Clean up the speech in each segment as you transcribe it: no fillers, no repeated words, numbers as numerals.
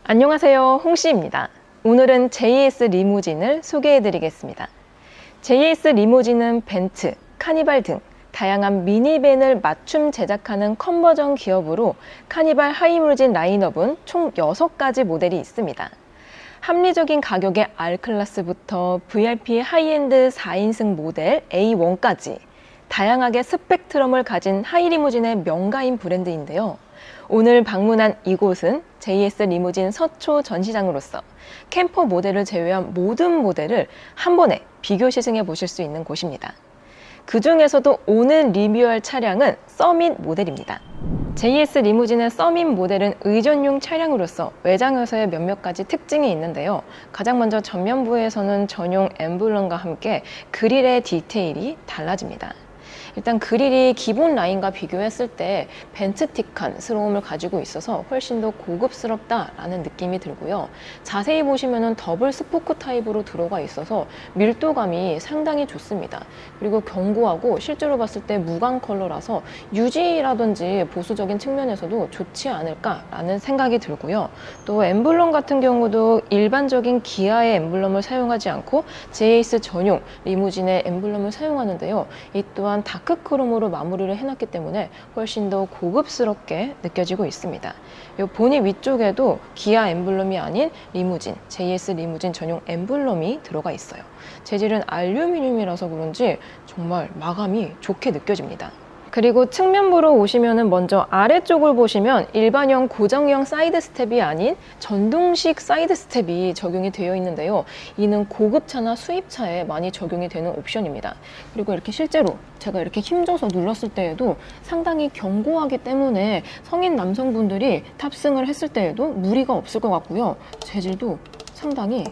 안녕하세요, 홍씨입니다. 오늘은 JS 리무진을 소개해 드리겠습니다. JS 리무진은 벤츠, 카니발 등 다양한 미니밴을 맞춤 제작하는 컨버전 기업으로 카니발 하이리무진 라인업은 총 6가지 모델이 있습니다. 합리적인 가격의 R클래스부터 VIP 하이엔드 4인승 모델 A1까지 다양하게 스펙트럼을 가진 하이리무진의 명가인 브랜드인데요. 오늘 방문한 이곳은 JS 리무진 서초 전시장으로서 캠퍼 모델을 제외한 모든 모델을 한 번에 비교 시승해 보실 수 있는 곳입니다. 그 중에서도 오늘 리뷰할 차량은 서밋 모델입니다. JS 리무진의 서밋 모델은 의전용 차량으로서 외장에서의 몇몇 가지 특징이 있는데요. 가장 먼저 전면부에서는 전용 엠블럼과 함께 그릴의 디테일이 달라집니다. 일단 그릴이 기본 라인과 비교했을 때 벤츠틱한 스러움을 가지고 있어서 훨씬 더 고급스럽다라는 느낌이 들고요. 자세히 보시면은 더블 스포크 타입으로 들어가 있어서 밀도감이 상당히 좋습니다. 그리고 견고하고 실제로 봤을 때 무광 컬러라서 유지라든지 보수적인 측면에서도 좋지 않을까라는 생각이 들고요. 또 엠블럼 같은 경우도 일반적인 기아의 엠블럼을 사용하지 않고 JS 전용 리무진의 엠블럼을 사용하는데요. 이 또한 다크크롬으로 마무리를 해놨기 때문에 훨씬 더 고급스럽게 느껴지고 있습니다. 이 보닛 위쪽에도 기아 엠블럼이 아닌 리무진, JS 리무진 전용 엠블럼이 들어가 있어요. 재질은 알루미늄이라서 그런지 정말 마감이 좋게 느껴집니다. 그리고 측면부로 오시면은 먼저 아래쪽을 보시면 일반형 고정형 사이드 스텝이 아닌 전동식 사이드 스텝이 적용이 되어 있는데요. 이는 고급차나 수입차에 많이 적용이 되는 옵션입니다. 그리고 이렇게 실제로 제가 이렇게 힘줘서 눌렀을 때에도 상당히 견고하기 때문에 성인 남성분들이 탑승을 했을 때에도 무리가 없을 것 같고요. 재질도 상당히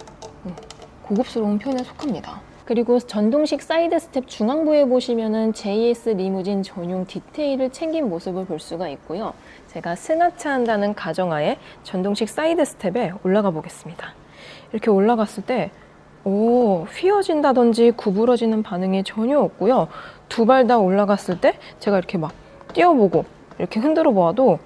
고급스러운 편에 속합니다. 그리고 전동식 사이드 스텝 중앙부에 보시면은 JS 리무진 전용 디테일을 챙긴 모습을 볼 수가 있고요. 제가 승하차 한다는 가정하에 전동식 사이드 스텝에 올라가 보겠습니다. 이렇게 올라갔을 때 휘어진다든지 구부러지는 반응이 전혀 없고요. 두 발 다 올라갔을 때 제가 이렇게 막 뛰어보고 이렇게 흔들어 보아도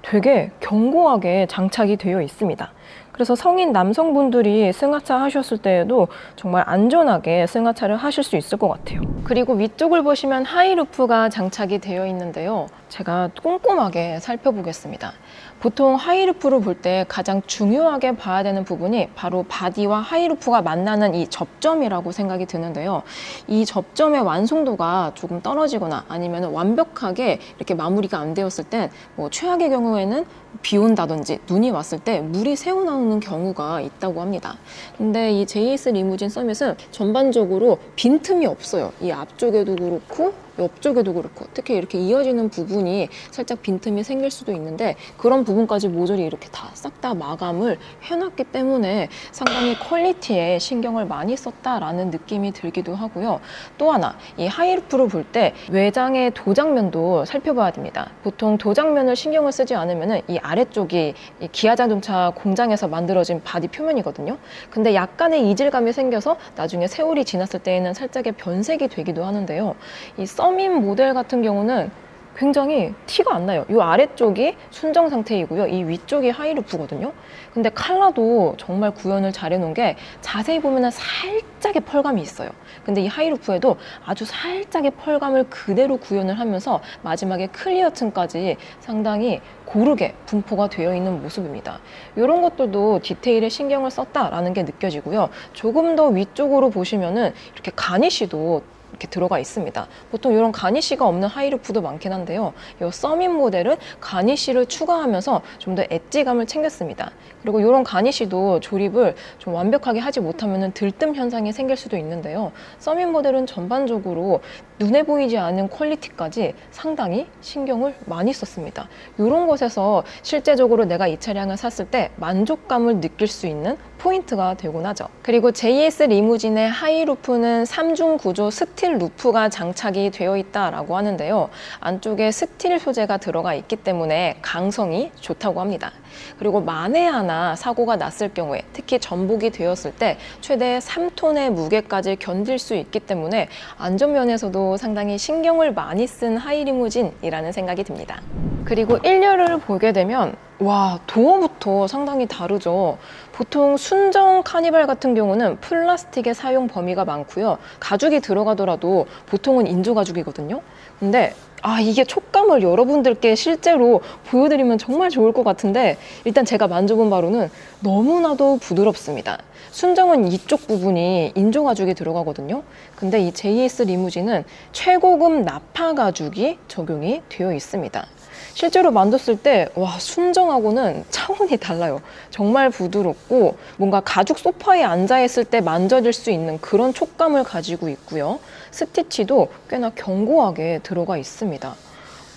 되게 견고하게 장착이 되어 있습니다. 그래서 성인 남성분들이 승하차 하셨을 때에도 정말 안전하게 승하차를 하실 수 있을 것 같아요. 그리고 위쪽을 보시면 하이루프가 장착이 되어 있는데요. 제가 꼼꼼하게 살펴보겠습니다. 보통 하이루프를 볼 때 가장 중요하게 봐야 되는 부분이 바로 바디와 하이루프가 만나는 이 접점이라고 생각이 드는데요. 이 접점의 완성도가 조금 떨어지거나 아니면 완벽하게 이렇게 마무리가 안 되었을 땐 최악의 경우에는 비 온다든지 눈이 왔을 때 물이 새어나오는 경우가 있다고 합니다. 근데 이 JS 리무진 서밋은 전반적으로 빈틈이 없어요. 이 앞쪽에도 그렇고 옆쪽에도 그렇고 특히 이렇게 이어지는 부분이 살짝 빈틈이 생길 수도 있는데 그런 부분까지 모조리 이렇게 다 싹 다 마감을 해놨기 때문에 상당히 퀄리티에 신경을 많이 썼다라는 느낌이 들기도 하고요. 또 하나 이 하이루프를 볼 때 외장의 도장면도 살펴봐야 됩니다. 보통 도장면을 신경을 쓰지 않으면 이 아래쪽이 이 기아자동차 공장에서 만들어진 바디 표면이거든요. 근데 약간의 이질감이 생겨서 나중에 세월이 지났을 때에는 살짝의 변색이 되기도 하는데요. 이 서밋 모델 같은 경우는 굉장히 티가 안 나요. 이 아래쪽이 순정 상태이고요. 이 위쪽이 하이루프거든요. 근데 컬러도 정말 구현을 잘 해놓은 게 자세히 보면 살짝의 펄감이 있어요. 근데 이 하이루프에도 아주 살짝의 펄감을 그대로 구현을 하면서 마지막에 클리어 층까지 상당히 고르게 분포가 되어 있는 모습입니다. 이런 것들도 디테일에 신경을 썼다라는 게 느껴지고요. 조금 더 위쪽으로 보시면은 이렇게 가니쉬도 이렇게 들어가 있습니다. 보통 이런 가니쉬가 없는 하이루프도 많긴 한데요. 이 서밋 모델은 가니쉬를 추가하면서 좀 더 엣지감을 챙겼습니다. 그리고 이런 가니쉬도 조립을 좀 완벽하게 하지 못하면 들뜸 현상이 생길 수도 있는데요. 서밋 모델은 전반적으로 눈에 보이지 않는 퀄리티까지 상당히 신경을 많이 썼습니다. 이런 것에서 실제적으로 내가 이 차량을 샀을 때 만족감을 느낄 수 있는 포인트가 되곤 하죠. 그리고 JS 리무진의 하이루프는 3중 구조 스틸 루프가 장착이 되어 있다라고 하는데요. 안쪽에 스틸 소재가 들어가 있기 때문에 강성이 좋다고 합니다. 그리고 만에 하나 사고가 났을 경우에 특히 전복이 되었을 때 최대 3톤의 무게까지 견딜 수 있기 때문에 안전면에서도 상당히 신경을 많이 쓴 하이리무진이라는 생각이 듭니다. 그리고 1열을 보게 되면 와, 도어부터 상당히 다르죠. 보통 순정 카니발 같은 경우는 플라스틱의 사용 범위가 많고요. 가죽이 들어가더라도 보통은 인조 가죽이거든요. 근데 이게 촉감을 여러분들께 실제로 보여드리면 정말 좋을 것 같은데, 일단 제가 만져본 바로는 너무나도 부드럽습니다. 순정은 이쪽 부분이 인조 가죽이 들어가거든요. 근데 이 JS 리무진은 최고급 나파 가죽이 적용이 되어 있습니다. 실제로 만졌을 때 순정하고는 차원이 달라요. 정말 부드럽고 뭔가 가죽 소파에 앉아있을 때 만져질 수 있는 그런 촉감을 가지고 있고요. 스티치도 꽤나 견고하게 들어가 있습니다.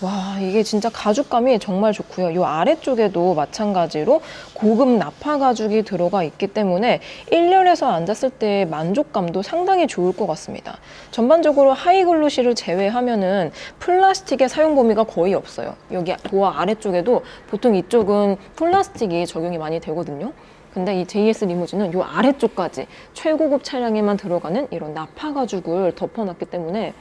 와, 이게 진짜 가죽감이 정말 좋고요. 이 아래쪽에도 마찬가지로 고급 나파 가죽이 들어가 있기 때문에 1열에서 앉았을 때의 만족감도 상당히 좋을 것 같습니다. 전반적으로 하이글로시를 제외하면은 플라스틱의 사용 범위가 거의 없어요. 여기 도어 아래쪽에도 보통 이쪽은 플라스틱이 적용이 많이 되거든요. 근데 이 JS 리무진은 이 아래쪽까지 최고급 차량에만 들어가는 이런 나파 가죽을 덮어놨기 때문에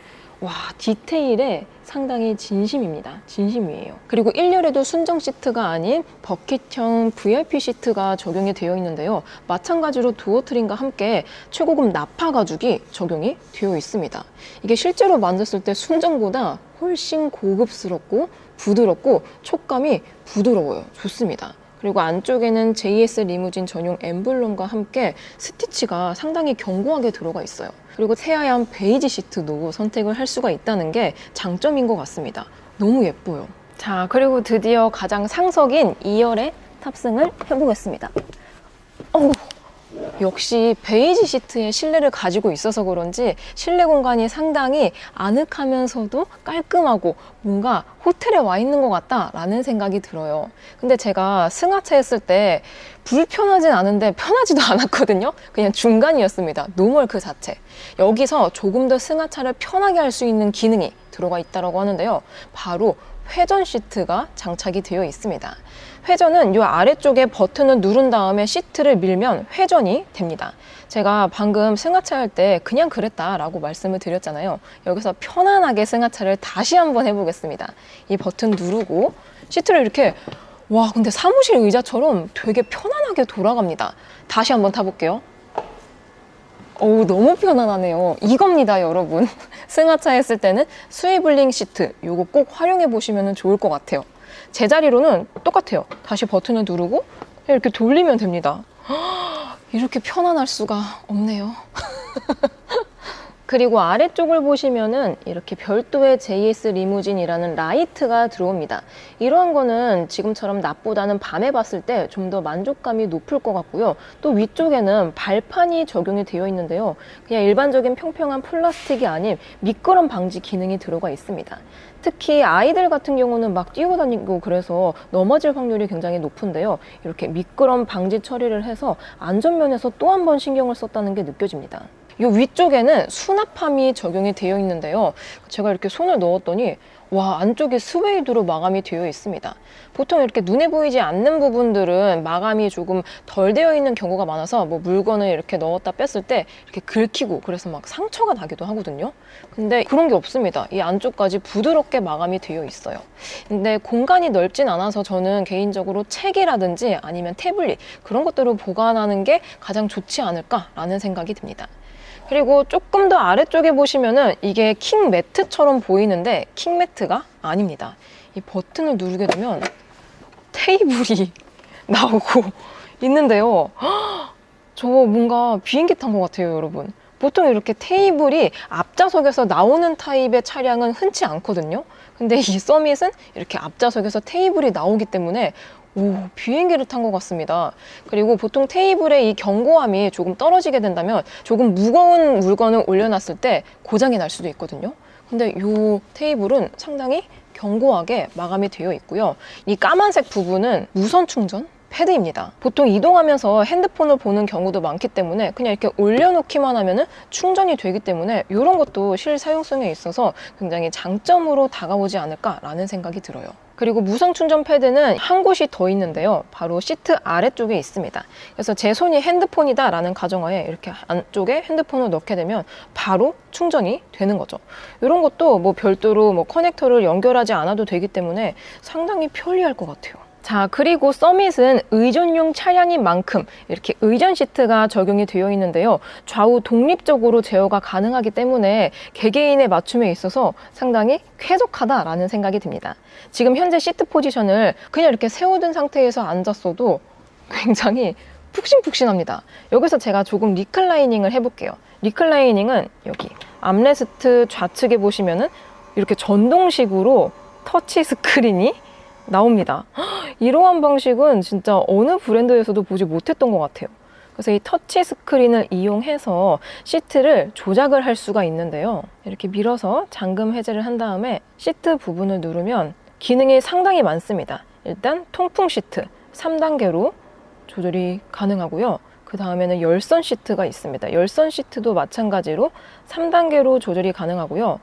디테일에 상당히 진심입니다. 진심이에요. 그리고 1열에도 순정 시트가 아닌 버킷형 VIP 시트가 적용이 되어 있는데요. 마찬가지로 도어 트림과 함께 최고급 나파 가죽이 적용이 되어 있습니다. 이게 실제로 만졌을 때 순정보다 훨씬 고급스럽고 부드럽고 촉감이 부드러워요. 좋습니다. 그리고 안쪽에는 JS 리무진 전용 엠블럼과 함께 스티치가 상당히 견고하게 들어가 있어요. 그리고 새하얀 베이지 시트도 선택을 할 수가 있다는 게 장점인 것 같습니다. 너무 예뻐요. 자, 그리고 드디어 가장 상석인 2열에 탑승을 해보겠습니다. 역시 베이지 시트의 실내를 가지고 있어서 그런지 실내 공간이 상당히 아늑하면서도 깔끔하고 뭔가 호텔에 와 있는 것 같다라는 생각이 들어요. 근데 제가 승하차 했을 때 불편하진 않은데 편하지도 않았거든요. 그냥 중간이었습니다. 노멀 그 자체. 여기서 조금 더 승하차를 편하게 할 수 있는 기능이 들어가 있다고 하는데요. 바로 회전 시트가 장착이 되어 있습니다. 회전은 이 아래쪽에 버튼을 누른 다음에 시트를 밀면 회전이 됩니다. 제가 방금 승하차 할 때 그냥 그랬다라고 말씀을 드렸잖아요. 여기서 편안하게 승하차를 다시 한번 해보겠습니다. 이 버튼 누르고 시트를 이렇게 근데 사무실 의자처럼 되게 편안하게 돌아갑니다. 다시 한번 타볼게요. 너무 편안하네요. 이겁니다, 여러분. 승하차 했을 때는 스위블링 시트, 요거 꼭 활용해 보시면 좋을 것 같아요. 제자리로는 똑같아요. 다시 버튼을 누르고 이렇게 돌리면 됩니다. 이렇게 편안할 수가 없네요. 그리고 아래쪽을 보시면은 이렇게 별도의 JS 리무진이라는 라이트가 들어옵니다. 이러한 거는 지금처럼 낮보다는 밤에 봤을 때 좀 더 만족감이 높을 것 같고요. 또 위쪽에는 발판이 적용이 되어 있는데요. 그냥 일반적인 평평한 플라스틱이 아닌 미끄럼 방지 기능이 들어가 있습니다. 특히 아이들 같은 경우는 막 뛰어다니고 그래서 넘어질 확률이 굉장히 높은데요. 이렇게 미끄럼 방지 처리를 해서 안전면에서 또 한 번 신경을 썼다는 게 느껴집니다. 이 위쪽에는 수납함이 적용이 되어 있는데요. 제가 이렇게 손을 넣었더니 안쪽에 스웨이드로 마감이 되어 있습니다. 보통 이렇게 눈에 보이지 않는 부분들은 마감이 조금 덜 되어 있는 경우가 많아서 물건을 이렇게 넣었다 뺐을 때 이렇게 긁히고 그래서 막 상처가 나기도 하거든요. 근데 그런 게 없습니다. 이 안쪽까지 부드럽게 마감이 되어 있어요. 근데 공간이 넓진 않아서 저는 개인적으로 책이라든지 아니면 태블릿 그런 것들을 보관하는 게 가장 좋지 않을까라는 생각이 듭니다. 그리고 조금 더 아래쪽에 보시면은 이게 킹 매트처럼 보이는데 킹 매트가 아닙니다. 이 버튼을 누르게 되면 테이블이 나오고 있는데요. 저 뭔가 비행기 탄 것 같아요, 여러분. 보통 이렇게 테이블이 앞좌석에서 나오는 타입의 차량은 흔치 않거든요. 근데 이 서밋은 이렇게 앞좌석에서 테이블이 나오기 때문에 비행기를 탄 것 같습니다. 그리고 보통 테이블의 이 견고함이 조금 떨어지게 된다면 조금 무거운 물건을 올려놨을 때 고장이 날 수도 있거든요. 근데 이 테이블은 상당히 견고하게 마감이 되어 있고요. 이 까만색 부분은 무선 충전 패드입니다. 보통 이동하면서 핸드폰을 보는 경우도 많기 때문에 그냥 이렇게 올려놓기만 하면 충전이 되기 때문에 이런 것도 실사용성에 있어서 굉장히 장점으로 다가오지 않을까라는 생각이 들어요. 그리고 무선 충전 패드는 한 곳이 더 있는데요. 바로 시트 아래쪽에 있습니다. 그래서 제 손이 핸드폰이다 라는 가정하에 이렇게 안쪽에 핸드폰을 넣게 되면 바로 충전이 되는 거죠. 이런 것도 뭐 별도로 뭐 커넥터를 연결하지 않아도 되기 때문에 상당히 편리할 것 같아요. 자, 그리고 서밋은 의전용 차량인 만큼 이렇게 의전 시트가 적용이 되어 있는데요. 좌우 독립적으로 제어가 가능하기 때문에 개개인의 맞춤에 있어서 상당히 쾌적하다라는 생각이 듭니다. 지금 현재 시트 포지션을 그냥 이렇게 세워둔 상태에서 앉았어도 굉장히 푹신푹신합니다. 여기서 제가 조금 리클라이닝을 해볼게요. 리클라이닝은 여기 암레스트 좌측에 보시면은 이렇게 전동식으로 터치 스크린이 나옵니다. 이러한 방식은 진짜 어느 브랜드에서도 보지 못했던 것 같아요. 그래서 이 터치 스크린을 이용해서 시트를 조작을 할 수가 있는데요. 이렇게 밀어서 잠금 해제를 한 다음에 시트 부분을 누르면 기능이 상당히 많습니다. 일단 통풍 시트 3단계로 조절이 가능하고요. 그 다음에는 열선 시트가 있습니다. 열선 시트도 마찬가지로 3단계로 조절이 가능하고요.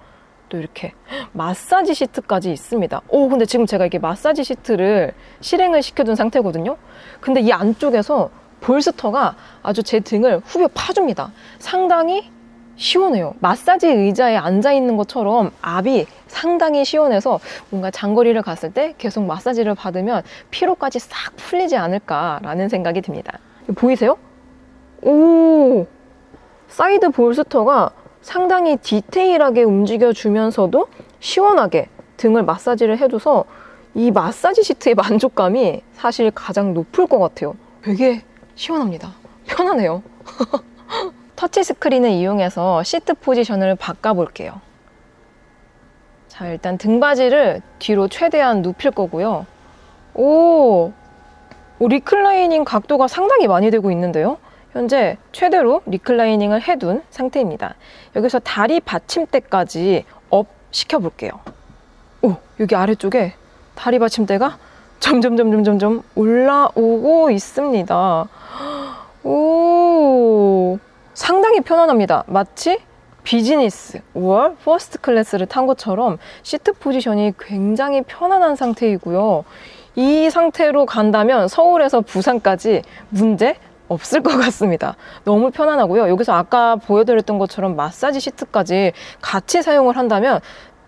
또 이렇게 마사지 시트까지 있습니다. 근데 지금 제가 이게 마사지 시트를 실행을 시켜둔 상태거든요. 근데 이 안쪽에서 볼스터가 아주 제 등을 후벼 파줍니다. 상당히 시원해요. 마사지 의자에 앉아있는 것처럼 앞이 상당히 시원해서 뭔가 장거리를 갔을 때 계속 마사지를 받으면 피로까지 싹 풀리지 않을까라는 생각이 듭니다. 보이세요? 사이드 볼스터가 상당히 디테일하게 움직여주면서도 시원하게 등을 마사지를 해줘서 이 마사지 시트의 만족감이 사실 가장 높을 것 같아요. 되게 시원합니다. 편하네요. 터치 스크린을 이용해서 시트 포지션을 바꿔볼게요. 자, 일단 등받이를 뒤로 최대한 눕힐 거고요. 리클라이닝 각도가 상당히 많이 되고 있는데요. 현재 최대로 리클라이닝을 해둔 상태입니다. 여기서 다리 받침대까지 업 시켜볼게요. 여기 아래쪽에 다리 받침대가 점점 올라오고 있습니다. 상당히 편안합니다. 마치 비즈니스, 퍼스트 클래스를 탄 것처럼 시트 포지션이 굉장히 편안한 상태이고요. 이 상태로 간다면 서울에서 부산까지 문제 없을 것 같습니다. 너무 편안하고요. 여기서 아까 보여드렸던 것처럼 마사지 시트까지 같이 사용을 한다면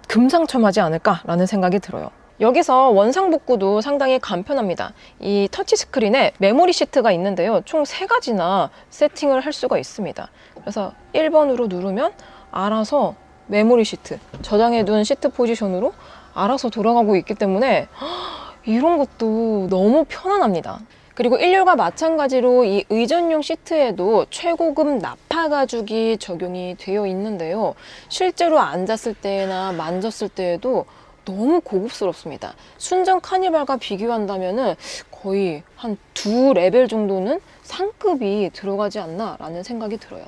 금상첨화지 않을까라는 생각이 들어요. 여기서 원상복구도 상당히 간편합니다. 이 터치 스크린에 메모리 시트가 있는데요. 총 3가지나 세팅을 할 수가 있습니다. 그래서 1번으로 누르면 알아서 메모리 시트, 저장해둔 시트 포지션으로 알아서 돌아가고 있기 때문에 이런 것도 너무 편안합니다. 그리고 1렬과 마찬가지로 이 의전용 시트에도 최고급 나파 가죽이 적용이 되어 있는데요. 실제로 앉았을 때나 만졌을 때에도 너무 고급스럽습니다. 순정 카니발과 비교한다면 거의 한 2레벨 정도는 상급이 들어가지 않나 라는 생각이 들어요.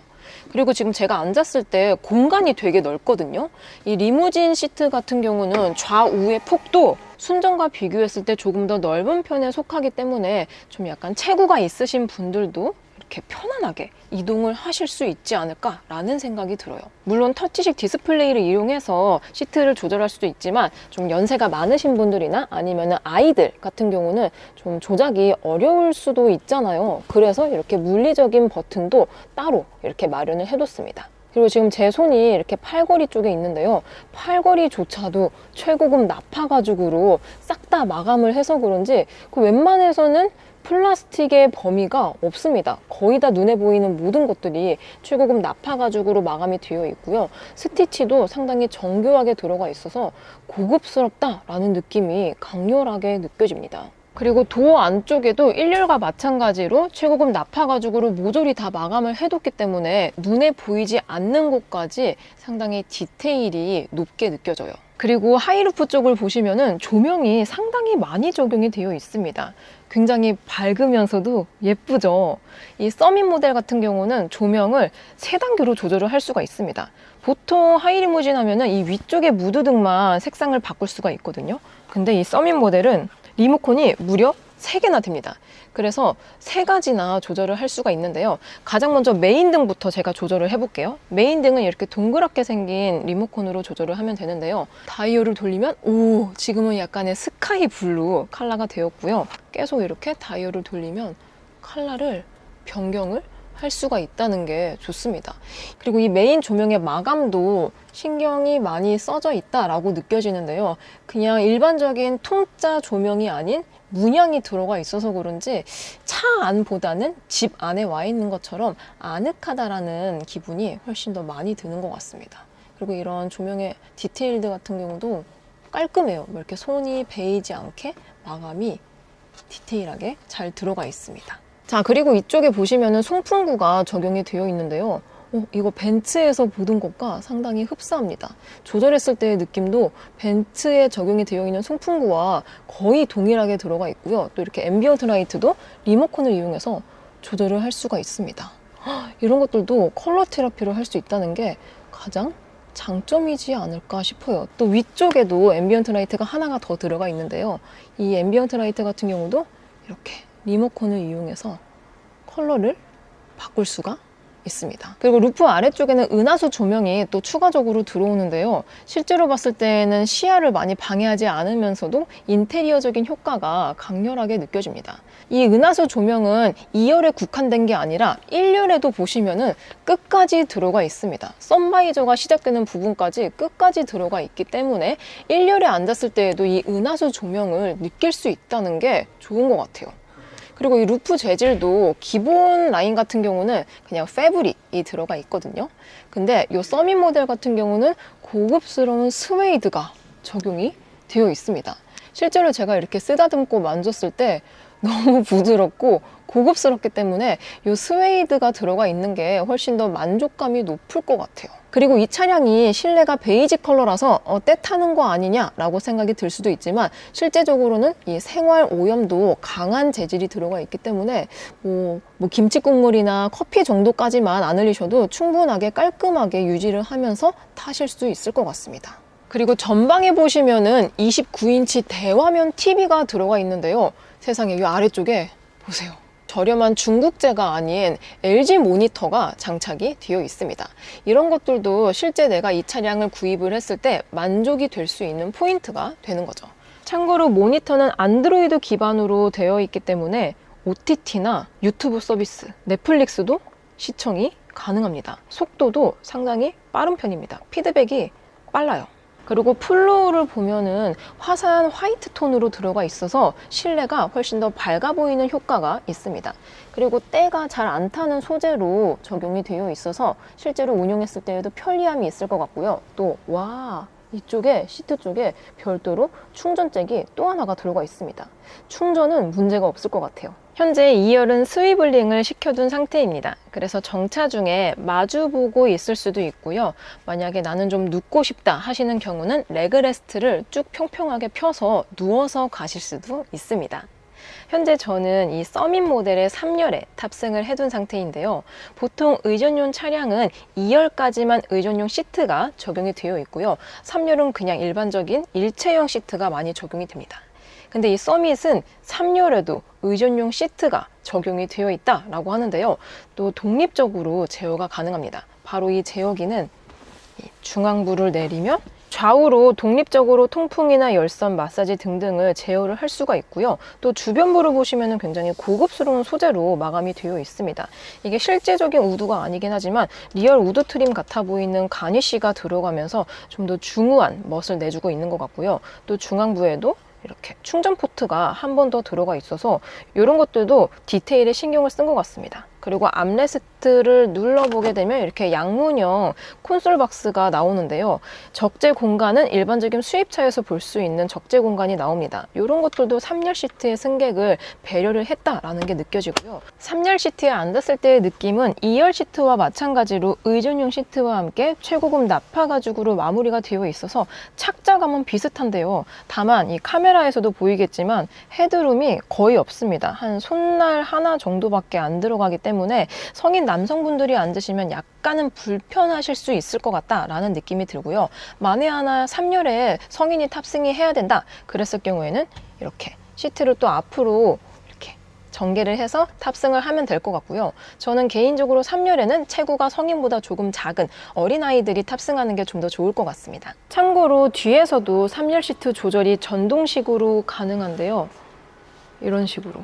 그리고 지금 제가 앉았을 때 공간이 되게 넓거든요. 이 리무진 시트 같은 경우는 좌우의 폭도 순정과 비교했을 때 조금 더 넓은 편에 속하기 때문에 좀 약간 체구가 있으신 분들도 이렇게 편안하게 이동을 하실 수 있지 않을까라는 생각이 들어요. 물론 터치식 디스플레이를 이용해서 시트를 조절할 수도 있지만 좀 연세가 많으신 분들이나 아니면 아이들 같은 경우는 좀 조작이 어려울 수도 있잖아요. 그래서 이렇게 물리적인 버튼도 따로 이렇게 마련을 해뒀습니다. 그리고 지금 제 손이 이렇게 팔걸이 쪽에 있는데요. 팔걸이조차도 최고급 나파 가죽으로 싹 다 마감을 해서 그런지 그 웬만해서는 플라스틱의 범위가 없습니다. 거의 다 눈에 보이는 모든 것들이 최고급 나파 가죽으로 마감이 되어 있고요. 스티치도 상당히 정교하게 들어가 있어서 고급스럽다라는 느낌이 강렬하게 느껴집니다. 그리고 도어 안쪽에도 1렬과 마찬가지로 최고급 나파 가죽으로 모조리 다 마감을 해뒀기 때문에 눈에 보이지 않는 곳까지 상당히 디테일이 높게 느껴져요. 그리고 하이루프 쪽을 보시면은 조명이 상당히 많이 적용이 되어 있습니다. 굉장히 밝으면서도 예쁘죠. 이 서밋 모델 같은 경우는 조명을 3단계로 조절을 할 수가 있습니다. 보통 하이리무진 하면은 이 위쪽에 무드등만 색상을 바꿀 수가 있거든요. 근데 이 서밋 모델은 리모컨이 무려 3개나 됩니다. 그래서 3가지나 조절을 할 수가 있는데요. 가장 먼저 메인 등부터 제가 조절을 해볼게요. 메인 등은 이렇게 동그랗게 생긴 리모컨으로 조절을 하면 되는데요. 다이얼을 돌리면 지금은 약간의 스카이 블루 컬러가 되었고요. 계속 이렇게 다이얼을 돌리면 컬러를 변경을 할 수가 있다는 게 좋습니다. 그리고 이 메인 조명의 마감도 신경이 많이 써져 있다라고 느껴지는데요. 그냥 일반적인 통짜 조명이 아닌 문양이 들어가 있어서 그런지 차 안보다는 집 안에 와 있는 것처럼 아늑하다라는 기분이 훨씬 더 많이 드는 것 같습니다. 그리고 이런 조명의 디테일드 같은 경우도 깔끔해요. 이렇게 손이 베이지 않게 마감이 디테일하게 잘 들어가 있습니다. 자, 그리고 이쪽에 보시면은 송풍구가 적용이 되어 있는데요. 이거 벤츠에서 보던 것과 상당히 흡사합니다. 조절했을 때의 느낌도 벤츠에 적용이 되어 있는 송풍구와 거의 동일하게 들어가 있고요. 또 이렇게 앰비언트 라이트도 리모컨을 이용해서 조절을 할 수가 있습니다. 이런 것들도 컬러 테라피를 할 수 있다는 게 가장 장점이지 않을까 싶어요. 또 위쪽에도 앰비언트 라이트가 하나가 더 들어가 있는데요. 이 앰비언트 라이트 같은 경우도 이렇게 리모컨을 이용해서 컬러를 바꿀 수가 있습니다. 그리고 루프 아래쪽에는 은하수 조명이 또 추가적으로 들어오는데요. 실제로 봤을 때는 시야를 많이 방해하지 않으면서도 인테리어적인 효과가 강렬하게 느껴집니다. 이 은하수 조명은 2열에 국한된 게 아니라 1열에도 보시면은 끝까지 들어가 있습니다. 선바이저가 시작되는 부분까지 끝까지 들어가 있기 때문에 1열에 앉았을 때에도 이 은하수 조명을 느낄 수 있다는 게 좋은 것 같아요. 그리고 이 루프 재질도 기본 라인 같은 경우는 그냥 패브릭이 들어가 있거든요. 근데 이 서밋 모델 같은 경우는 고급스러운 스웨이드가 적용이 되어 있습니다. 실제로 제가 이렇게 쓰다듬고 만졌을 때 너무 부드럽고 고급스럽기 때문에 이 스웨이드가 들어가 있는 게 훨씬 더 만족감이 높을 것 같아요. 그리고 이 차량이 실내가 베이지 컬러라서 때 타는 거 아니냐라고 생각이 들 수도 있지만 실제적으로는 이 생활 오염도 강한 재질이 들어가 있기 때문에 뭐 김치 국물이나 커피 정도까지만 안 흘리셔도 충분하게 깔끔하게 유지를 하면서 타실 수 있을 것 같습니다. 그리고 전방에 보시면은 29인치 대화면 TV가 들어가 있는데요. 세상에 이 아래쪽에 보세요. 저렴한 중국제가 아닌 LG 모니터가 장착이 되어 있습니다. 이런 것들도 실제 내가 이 차량을 구입을 했을 때 만족이 될 수 있는 포인트가 되는 거죠. 참고로 모니터는 안드로이드 기반으로 되어 있기 때문에 OTT나 유튜브 서비스, 넷플릭스도 시청이 가능합니다. 속도도 상당히 빠른 편입니다. 피드백이 빨라요. 그리고 플로어를 보면은 화사한 화이트 톤으로 들어가 있어서 실내가 훨씬 더 밝아 보이는 효과가 있습니다. 그리고 때가 잘 안 타는 소재로 적용이 되어 있어서 실제로 운용했을 때에도 편리함이 있을 것 같고요. 또 이쪽에 시트 쪽에 별도로 충전잭이 또 하나가 들어가 있습니다. 충전은 문제가 없을 것 같아요. 현재 2열은 스위블링을 시켜둔 상태입니다. 그래서 정차 중에 마주보고 있을 수도 있고요. 만약에 나는 좀 눕고 싶다 하시는 경우는 레그레스트를 쭉 평평하게 펴서 누워서 가실 수도 있습니다. 현재 저는 이 서밋 모델의 3열에 탑승을 해둔 상태인데요. 보통 의전용 차량은 2열까지만 의전용 시트가 적용이 되어 있고요. 3열은 그냥 일반적인 일체형 시트가 많이 적용이 됩니다. 근데 이 서밋은 3열에도 의전용 시트가 적용이 되어 있다라고 하는데요. 또 독립적으로 제어가 가능합니다. 바로 이 제어기는 중앙부를 내리면 좌우로 독립적으로 통풍이나 열선, 마사지 등등을 제어를 할 수가 있고요. 또 주변부를 보시면 굉장히 고급스러운 소재로 마감이 되어 있습니다. 이게 실제적인 우드가 아니긴 하지만 리얼 우드 트림 같아 보이는 가니쉬가 들어가면서 좀 더 중후한 멋을 내주고 있는 것 같고요. 또 중앙부에도 이렇게 충전 포트가 한 번 더 들어가 있어서 이런 것들도 디테일에 신경을 쓴 것 같습니다. 그리고 암레스트를 눌러보게 되면 이렇게 양문형 콘솔 박스가 나오는데요. 적재 공간은 일반적인 수입차에서 볼 수 있는 적재 공간이 나옵니다. 이런 것들도 3열 시트의 승객을 배려를 했다라는 게 느껴지고요. 3열 시트에 앉았을 때의 느낌은 2열 시트와 마찬가지로 의전용 시트와 함께 최고급 나파 가죽으로 마무리가 되어 있어서 착자감은 비슷한데요. 다만 이 카메라에서도 보이겠지만 헤드룸이 거의 없습니다. 한 손날 하나 정도밖에 안 들어가기 때문에 성인 남성분들이 앉으시면 약간은 불편하실 수 있을 것 같다라는 느낌이 들고요. 만에 하나 3열에 성인이 탑승이 해야 된다 그랬을 경우에는 이렇게 시트를 또 앞으로 전개를 해서 탑승을 하면 될 것 같고요. 저는 개인적으로 3열에는 체구가 성인보다 조금 작은 어린아이들이 tab승하는 게 좀 더 좋을 것 같습니다. 참고로 뒤에서도 3열 시트 조절이 전동식으로 가능한데요. 이런 식으로.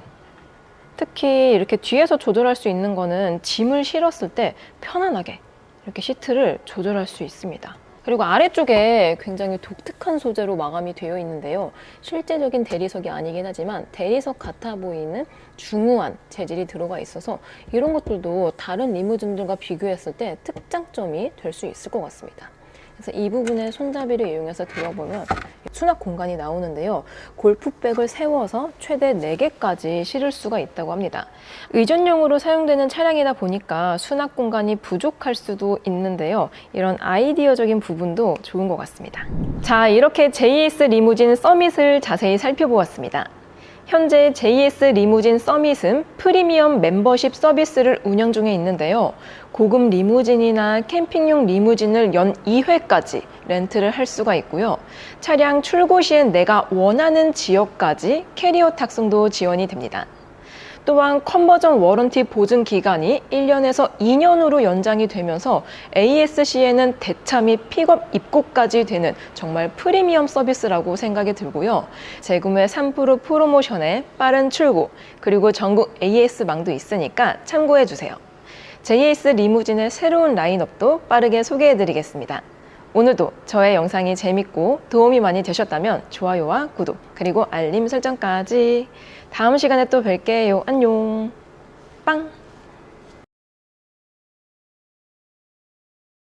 특히 이렇게 뒤에서 조절할 수 있는 거는 짐을 실었을 때 편안하게 이렇게 시트를 조절할 수 있습니다. 그리고 아래쪽에 굉장히 독특한 소재로 마감이 되어 있는데요. 실제적인 대리석이 아니긴 하지만 대리석 같아 보이는 중후한 재질이 들어가 있어서 이런 것들도 다른 리무진들과 비교했을 때 특장점이 될 수 있을 것 같습니다. 그래서 이 부분에 손잡이를 이용해서 들어보면 수납 공간이 나오는데요. 골프백을 세워서 최대 4개까지 실을 수가 있다고 합니다. 의전용으로 사용되는 차량이다 보니까 수납 공간이 부족할 수도 있는데요. 이런 아이디어적인 부분도 좋은 것 같습니다. 자, 이렇게 JS 리무진 서밋을 자세히 살펴보았습니다. 현재 JS 리무진 서밋은 프리미엄 멤버십 서비스를 운영 중에 있는데요. 고급 리무진이나 캠핑용 리무진을 연 2회까지 렌트를 할 수가 있고요. 차량 출고 시엔 내가 원하는 지역까지 캐리어 탑승도 지원이 됩니다. 또한 컨버전 워런티 보증 기간이 1년에서 2년으로 연장이 되면서 ASC에는 대차 및 픽업 입고까지 되는 정말 프리미엄 서비스라고 생각이 들고요. 재구매 3% 프로모션에 빠른 출고, 그리고 전국 AS망도 있으니까 참고해주세요. JS 리무진의 새로운 라인업도 빠르게 소개해드리겠습니다. 오늘도 저의 영상이 재밌고 도움이 많이 되셨다면 좋아요와 구독, 그리고 알림 설정까지. 다음 시간에 또 뵐게요. 안녕. 빵!